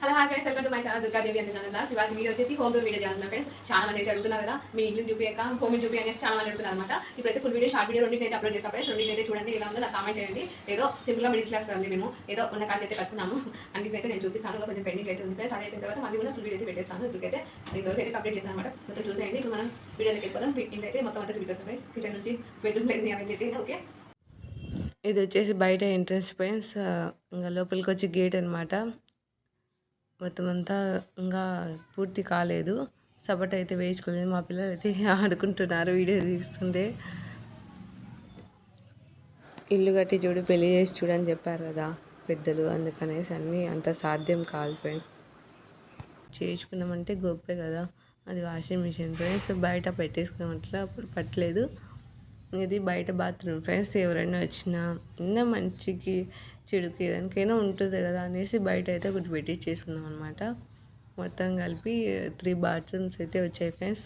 Hello hi friends, welcome to my channel Durgadevi and channel. ఇవాళ video వచ్చేసి home tour video చేస్తున్నాను friends. చాలా మంది అయితే అడుగుతున్నారు కదా, మీ ఇల్లు చూపియక హోమ్ చూపి అనేసి చాలా మంది అడుగుతున్నారు అనమాట. ఇప్పుడైతే ఫుల్ వీడియో, షార్ట్ వీడియో రెండింటి అయితే అప్లోడ్ చేస్తాను ఫ్రెండ్స్. రెండింటి అయితే చూడండి ఎలా ఉందో నాకు కామెంట్ చేయండి. ఏదో సింపుల్గా మిడిల్ క్లాస్ ఫ్యామిలీ మేము ఏదో ఉన్న కాడికి అయితే కట్టుకున్నాము. అన్నిటికైతే నేను చూపిస్తాను. కొంచెం పెండింగ్ అయితే ఉంది ఫ్రెండ్స్. అది అయిపోయిన తర్వాత మళ్ళీ కూడా ఫుల్ వీడియో అయితే పెట్టేస్తాను. ఇప్పటికైతే ఇంతవరకు అయితే కంప్లీట్ చేస్తాను అనమాట. మొత్తం చూసేయండి. ఇప్పుడు మనం వీడియో అయితే వెళ్ళిపోదాం. ఇంట్లో అయితే మొత్తం అంతా చూపిస్తాం ఫ్రెండ్స్. కిచెన్ నుంచి బెడ్రూమ్ లేదు అవన్నీ అయితే ఓకే. ఇది వచ్చేసి బయట ఎంట్రన్స్ ఫ్రెండ్స్. ఇంకా లోపలికి వచ్చి గేట్ అనమాట. మొత్తం అంతా ఇంకా పూర్తి కాలేదు. సపోర్ట్ అయితే వేయించుకోలేదు. మా పిల్లలు అయితే ఆడుకుంటున్నారు వీడియో తీస్తుంటే. ఇల్లు కట్టి చూడు, పెళ్లి చేసి చూడని చెప్పారు కదా పెద్దలు, అందుకనేసి అన్నీ అంత సాధ్యం కాదు ఫ్రెండ్స్. చేసుకున్నామంటే గొప్పే కదా. అది వాషింగ్ మిషన్ ఫ్రెండ్స్, బయట పెట్టేసుకున్నాం అట్లా అప్పుడు పట్టలేదు. ఇది బయట బాత్రూమ్ ఫ్రెండ్స్. ఎవరైనా వచ్చినా నిన్న మంచికి చెడుకి ఏదానికైనా ఉంటుంది కదా అనేసి బయట అయితే ఒకటి పెట్టించేసుకున్నాం అనమాట. మొత్తం కలిపి 3 బాత్రూమ్స్ అయితే వచ్చాయి ఫ్రెండ్స్.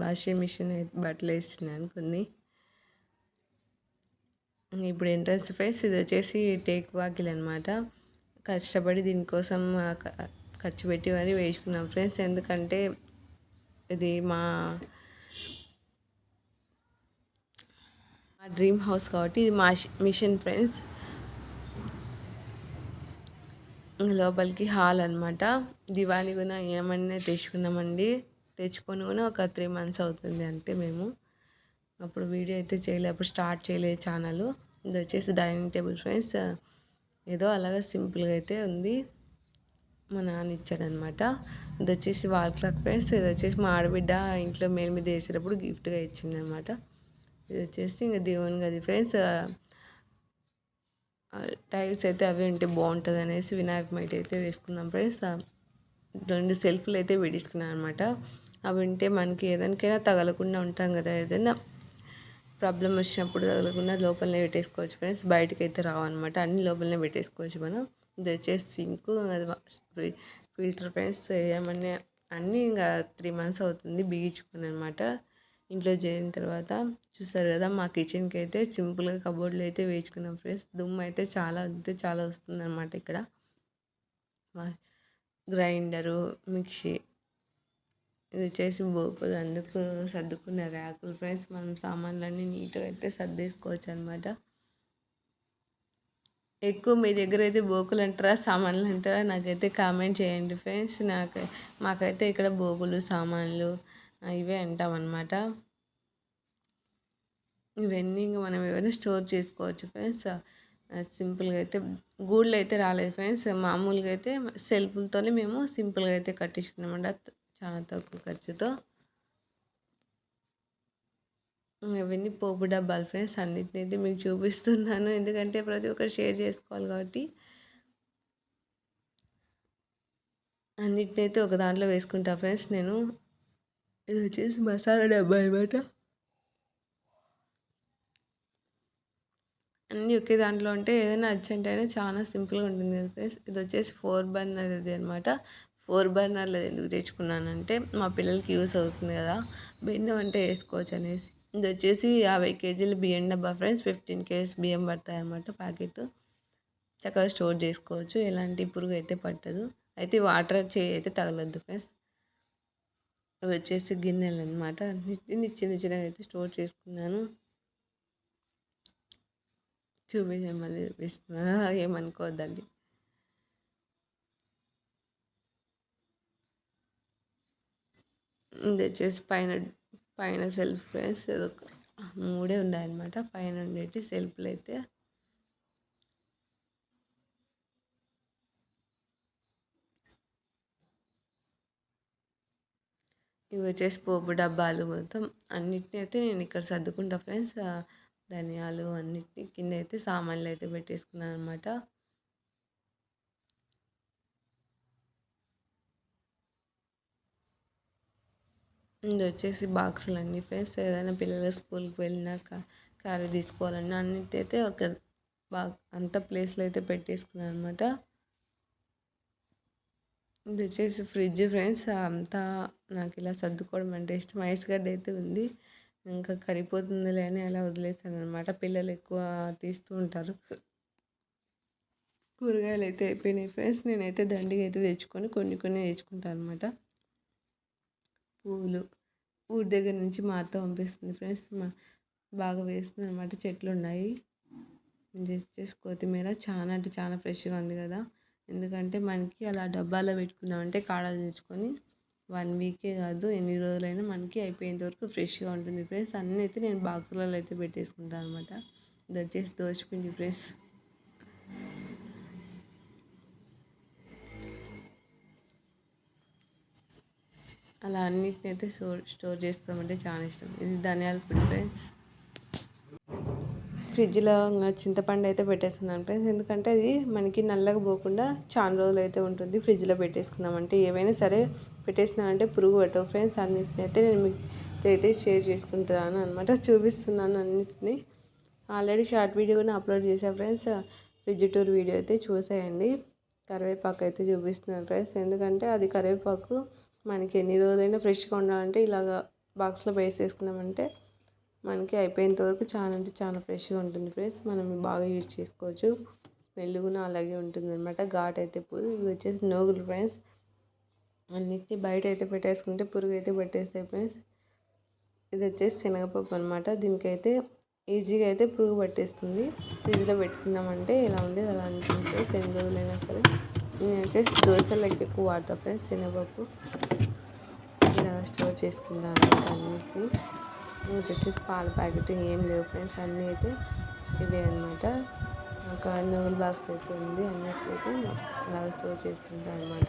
వాషింగ్ మిషన్ అయితే బట్టలు వేస్తున్నాను కొన్ని. ఇప్పుడు ఎంట్రన్స్ ఫ్రెండ్స్. ఇది వచ్చేసి టేక్ వాకిల్ అనమాట. కష్టపడి దీనికోసం ఖర్చు పెట్టి మరీ వేసుకున్నాం ఫ్రెండ్స్. ఎందుకంటే ఇది మా డ్రీమ్ హౌస్ కాబట్టి ఇది మా మిషన్ ఫ్రెండ్స్. లోపలికి హాల్ అనమాట. దివాణి కూడా ఏమన్నా తెచ్చుకున్నామండి. తెచ్చుకొని కూడా ఒక 3 months అవుతుంది అంతే. మేము అప్పుడు వీడియో అయితే చేయలేదు, అప్పుడు స్టార్ట్ చేయలేదు ఛానల్. ఇది వచ్చేసి డైనింగ్ టేబుల్ ఫ్రెండ్స్. ఏదో అలాగా సింపుల్గా అయితే ఉంది. మా నాన్న ఇచ్చాడనమాట. ఇది వచ్చేసి వాల్ క్లాక్ ఫ్రెండ్స్. ఇది వచ్చేసి మా ఆడబిడ్డ ఇంట్లో మేలు మీద వేసేటప్పుడు గిఫ్ట్గా ఇచ్చిందనమాట. ఇది వచ్చేసి ఇంకా దేవుని గది ఫ్రెండ్స్. టైల్స్ అయితే అవి ఉంటే బాగుంటుంది అనేసి వినాయక మైట్ అయితే వేసుకుందాం ఫ్రెండ్స్. 2 సెల్ఫ్లు అయితే పెట్టించుకున్నాను అనమాట. అవి ఉంటే మనకి ఏదానికైనా తగలకుండా ఉంటాం కదా. ఏదైనా ప్రాబ్లం వచ్చినప్పుడు తగలకుండా లోపలనే పెట్టేసుకోవచ్చు ఫ్రెండ్స్. బయటకు అయితే రావన్నమాట. అన్ని లోపలనే పెట్టేసుకోవచ్చు మనం. ఇది వచ్చేసి సింక్, అది ఫిల్టర్ ఫ్రెండ్స్. ఏమన్నా అన్నీ ఇంకా 3 months అవుతుంది బిగించుకుని అనమాట. ఇంట్లో చేరిన తర్వాత చూసారు కదా, మా కిచెన్కి అయితే సింపుల్గా కబోర్డ్లు అయితే వేయించుకున్నాం ఫ్రెండ్స్. దుమ్ము అయితే చాలా వస్తుంది అనమాట ఇక్కడ. గ్రైండరు, మిక్సీ, ఇది వచ్చేసి బోకులు, అందుకు సర్దుకున్న ర్యాకులు ఫ్రెండ్స్. మనం సామాన్లన్నీ నీట్గా అయితే సర్దేసుకోవచ్చు అనమాట. ఎక్కువ మీ దగ్గర అయితే బోకులు అంటారా సామాన్లు అంటారా నాకైతే కామెంట్ చేయండి ఫ్రెండ్స్. మాకైతే ఇక్కడ బోకులు, సామాన్లు ఇవే అంటామన్నమాట. ఇవన్నీ ఇంకా మనం ఏమైనా స్టోర్ చేసుకోవచ్చు ఫ్రెండ్స్. సింపుల్గా అయితే గూడ్లు అయితే రాలేదు ఫ్రెండ్స్. మామూలుగా అయితే సెల్ఫ్లతోనే మేము సింపుల్గా అయితే కట్టించుకున్నామంట, చాలా తక్కువ ఖర్చుతో. ఇవన్నీ పోపు డబ్బాలు ఫ్రెండ్స్. అన్నిటిని అయితే మీకు చూపిస్తున్నాను, ఎందుకంటే ప్రతి ఒక్కరు షేర్ చేసుకోవాలి కాబట్టి. అన్నిటిని అయితే ఒక దాంట్లో వేసుకుంటా ఫ్రెండ్స్ నేను. ఇది వచ్చేసి మసాలా డబ్బా అనమాట. అన్నీ ఒకే దాంట్లో ఉంటే ఏదైనా అర్జెంట్ అయినా చాలా సింపుల్గా ఉంటుంది కదా ఫ్రెండ్స్. ఇది వచ్చేసి 4 burner ఇది అనమాట. 4 burnerలు ఎందుకు తెచ్చుకున్నానంటే మా పిల్లలకి యూస్ అవుతుంది కదా, బియ్యం అంటే వేసుకోవచ్చు అనేసి. ఇది వచ్చేసి 50 kg బియ్యం డబ్బా ఫ్రెండ్స్. 15 kgs బియ్యం పడతాయి అనమాట ప్యాకెట్. చక్కగా స్టోర్ చేసుకోవచ్చు, ఎలాంటి పురుగు అయితే పట్టదు. అయితే వాటర్ అయితే తగలద్దు ఫ్రెండ్స్. అవి వచ్చేసి గిన్నెలు అనమాట. చిన్నగా అయితే స్టోర్ చేసుకున్నాను. చూపించాను, మళ్ళీ చూపిస్తున్నా, ఏమనుకోవద్దండి. ఇది వచ్చేసి పైన సెల్ఫ్ ఫ్రెండ్స్. ఏదో 3 ఉన్నాయన్నమాట పైన ఉండేటి సెల్ఫ్లు అయితే. ఇవి వచ్చేసి పోపు డబ్బాలు. మొత్తం అన్నిటిని అయితే నేను ఇక్కడ సర్దుకుంటా ఫ్రెండ్స్. ధనియాలు అన్నిటిని కింద అయితే సామాన్లు అయితే పెట్టేసుకున్నాను అనమాట. ఇది వచ్చేసి బాక్సులు అన్నీ ఫ్రెండ్స్. ఏదైనా పిల్లలు స్కూల్కి వెళ్ళినాక క్యారీ తీసుకోవాలన్నా అన్నిటైతే ఒక అంత ప్లేస్లో అయితే పెట్టేసుకున్నాను అనమాట. ఇది వచ్చేసి ఫ్రిడ్జ్ ఫ్రెండ్స్. అంతా నాకు ఇలా సర్దుకోవడం అంటే ఇష్టం. ఐస్ గడ్డ అయితే ఉంది, ఇంకా కరిగిపోతుందిలే అని అలా వదిలేసాను అనమాట. పిల్లలు ఎక్కువ తీస్తూ ఉంటారు. కూరగాయలు అయితే అయిపోయినాయి ఫ్రెండ్స్. నేనైతే దండిగా అయితే తెచ్చుకొని కొన్ని తెచ్చుకుంటాను అనమాట. పువ్వులు ఊరి దగ్గర నుంచి మా అత్త పంపిస్తుంది ఫ్రెండ్స్. బాగా వేస్తుంది అనమాట. చెట్లు ఉన్నాయి. వచ్చేసి కొత్తిమీర చాలా అంటే చాలా ఫ్రెష్గా ఉంది కదా. ఎందుకంటే మనకి అలా డబ్బాలో పెట్టుకున్నామంటే కాడలు తెచ్చుకొని 1 వీకే కాదు ఎన్ని రోజులైనా మనకి అయిపోయేంత వరకు ఫ్రెష్గా ఉంటుంది ఫ్రెండ్స్. అన్నీ అయితే నేను బాక్సులలో అయితే పెట్టేసుకుంటాను అనమాట. ఇది వచ్చేసి దోసపిండి ఫ్రెండ్స్. అలా అన్నిటిని అయితే స్టోర్ చేసుకోవడం అంటే చాలా ఇష్టం. ఇది ధనియాల పొడి ఫ్రెండ్స్. ఫ్రిడ్జ్లో ఇంకా చింతపండు అయితే పెట్టేస్తున్నాను ఫ్రెండ్స్. ఎందుకంటే అది మనకి నల్లగా పోకుండా చాలా రోజులు అయితే ఉంటుంది. ఫ్రిడ్జ్లో పెట్టేసుకున్నామంటే ఏవైనా సరే పెట్టేసినామంటే పురుగు పట్టవు ఫ్రెండ్స్. అన్నిటిని అయితే నేను మీతో అయితే షేర్ చేసుకుంటాను అనమాట. చూపిస్తున్నాను అన్నిటిని. ఆల్రెడీ షార్ట్ వీడియో కూడా అప్లోడ్ చేశాను ఫ్రెండ్స్. ఫ్రిడ్జ్ టూర్ వీడియో అయితే చూసేయండి. కరివేపాకు అయితే చూపిస్తున్నాను ఫ్రెండ్స్. ఎందుకంటే అది కరివేపాకు మనకి ఎన్ని రోజులైనా ఫ్రెష్గా ఉండాలంటే ఇలాగ బాక్స్లో వేసేసుకున్నామంటే మనకి అయిపోయేంత వరకు చాలా అంటే చాలా ఫ్రెష్గా ఉంటుంది ఫ్రెండ్స్. మనం బాగా యూజ్ చేసుకోవచ్చు. స్మెల్ కూడా అలాగే ఉంటుంది అనమాట. ఘాట్ అయితే పురుగు. ఇవి వచ్చేసి నోగులు ఫ్రెండ్స్. అన్నిటిని బయట అయితే పెట్టేసుకుంటే పురుగు అయితే పెట్టేస్తాయి ఫ్రెండ్స్. ఇది వచ్చేసి శనగపప్పు అనమాట. దీనికైతే ఈజీగా అయితే పురుగు పట్టేస్తుంది. ఫ్రిడ్జ్లో పెట్టుకున్నామంటే ఇలా ఉండేది అలా ఉంటుంది ఫ్రెండ్స్. ఎన్ని రోజులైనా సరే. నేను వచ్చేసి దోశలకి ఎక్కువ వాడతా ఫ్రెండ్స్ శనగపప్పు. ఇలా స్టోర్ చేసుకుంటాను అనమాట అన్నిటిని. ఇది వచ్చేసి పాల ప్యాకెట్ ఏం లేవు ఫ్రెండ్స్. అన్నీ అయితే ఇవే అనమాట. ఒక నూగుల బాక్స్ అయితే ఉంది. అన్నిటికైతే అలాగ స్టోర్ చేసుకుంటాను అనమాట.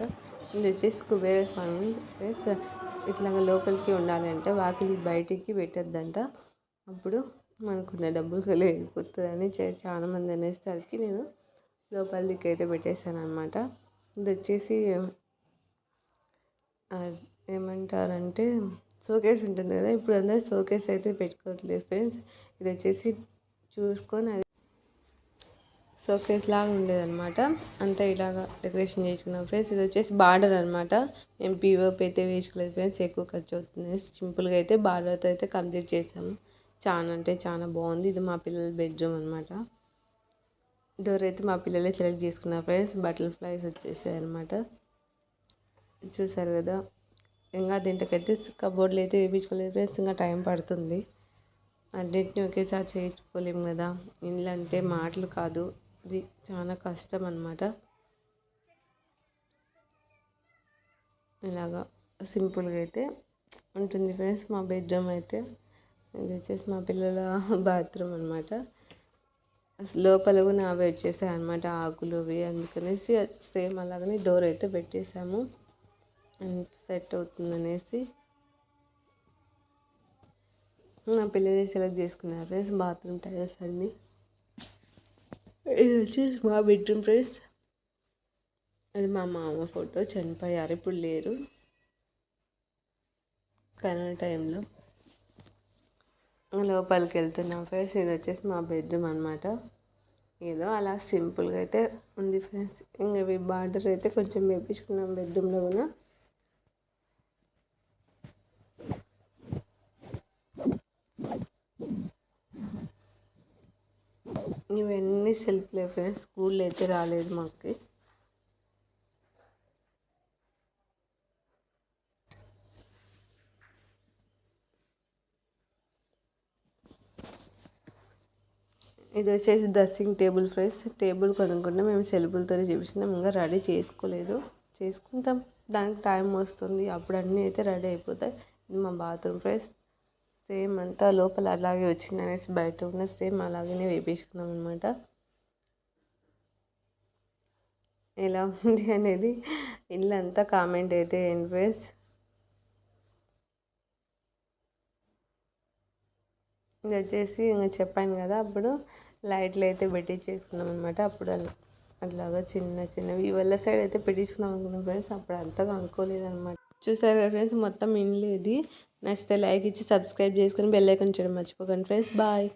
ఇది వచ్చేసి కుబేర స్వామి ఫ్రెండ్స్. ఇట్లాగా లోపలికి ఉండాలంటే వాకిలి బయటికి పెట్టద్దంట. అప్పుడు మనకున్న డబ్బులు వెళ్ళిపోతుందని చాలా మంది అనేసరికి నేను లోపల దిక్కు అయితే పెట్టేశాను అనమాట. ఇది వచ్చేసి ఏమంటారంటే షోకేస్ ఉంటుంది కదా. ఇప్పుడు అందరూ షోకేస్ అయితే పెట్టుకోవట్లేదు ఫ్రెండ్స్. ఇది వచ్చేసి చూసుకొని అది షోకేస్ లాగా ఉండేదన్నమాట. అంతా ఇలాగా డెకరేషన్ చేసుకున్నాం ఫ్రెండ్స్. ఇది వచ్చేసి బార్డర్ అనమాట. మేము పీఓపీ అయితే వేసుకోలేదు ఫ్రెండ్స్. ఎక్కువ ఖర్చు అవుతుంది. సింపుల్గా అయితే బార్డర్తో అయితే కంప్లీట్ చేసాము. చాలా అంటే చాలా బాగుంది. ఇది మా పిల్లల బెడ్రూమ్ అనమాట. డోర్ అయితే మా పిల్లలే సెలెక్ట్ చేసుకున్నారు ఫ్రెండ్స్. బటర్ఫ్లైస్ వచ్చేసాయి అనమాట. చూసారు కదా. ఇంకా దీంట్లోకైతే కబోర్డ్లు అయితే వేయించుకోలేదు ఫ్రెండ్స్. ఇంకా టైం పడుతుంది. అన్నింటినీ ఒకేసారి చేయించుకోలేము కదా. ఇల్లు అంటే మాటలు కాదు, ఇది చాలా కష్టం అనమాట. ఇలాగా సింపుల్గా అయితే ఉంటుంది ఫ్రెండ్స్ మా బెడ్రూమ్ అయితే. ఇది వచ్చేసి మా పిల్లల బాత్రూమ్ అనమాట. లోపల కూడా అవి వచ్చేసాయి అనమాట, ఆకులు అవి. అందుకనేసి సేమ్ అలాగనే డోర్ అయితే పెట్టేసాము. అంత సెట్ అవుతుందనేసి నా పిల్లలు సెలెక్ట్ చేసుకున్నారు ఫ్రెండ్స్ బాత్రూమ్ టైల్స్ అన్నీ. ఇది వచ్చేసి మా బెడ్రూమ్ ఫ్రెండ్స్. అది మా మామ ఫోటో, చనిపోయారు, ఇప్పుడు లేరు. కరోనా టైంలో. లోపలికి వెళ్తున్నాం ఫ్రెండ్స్. ఇది వచ్చేసి మా బెడ్రూమ్ అనమాట. ఏదో అలా సింపుల్గా అయితే ఉంది ఫ్రెండ్స్. ఇంకా ఇవి బార్డర్ అయితే కొంచెం వేపించుకున్నాం బెడ్రూమ్లో కూడా. ఇవన్నీ సెల్ఫ్లే ఫ్రెండ్స్. స్కూల్లో అయితే రాలేదు మాకు. ఇది వచ్చేసి డ్రెస్సింగ్ టేబుల్ ఫ్రెండ్స్. టేబుల్ కొనుక్కుంటే మేము సెల్ఫులతోనే చేపించినాం. ఇంకా రెడీ చేసుకోలేదు. చేసుకుంటాం, దానికి టైం వస్తుంది. అప్పుడు అన్నీ అయితే రెడీ అయిపోతాయి. ఇది మా బాత్రూమ్ ఫ్రెండ్స్. సేమ్ అంతా లోపల అలాగే వచ్చింది అనేసి బయట ఉన్న సేమ్ అలాగనే వేపించుకున్నాం అనమాట. ఎలా ఉంది అనేది ఇల్లు అంతా కామెంట్ అయితే ఏంటి ఫ్రెండ్స్. ఇది వచ్చేసి ఇంకా చెప్పాను కదా, అప్పుడు లైట్లు అయితే పెట్టించేసుకున్నాం అనమాట. అప్పుడు అట్లాగా చిన్న చిన్నవి ఇవల్ల సైడ్ అయితే పెట్టించుకున్నాం అనుకున్నాం ఫ్రెండ్స్. అప్పుడు అంతగా అనుకోలేదు అనమాట. చూసారు కదా ఫ్రెండ్స్, మొత్తం ఇండ్లు ఇది. నచ్చితే లైక్ ఇచ్చి సబ్స్క్రైబ్ చేసుకుని బెల్ ఐకాన్ చేయడం మర్చిపోకండి ఫ్రెండ్స్. బాయ్.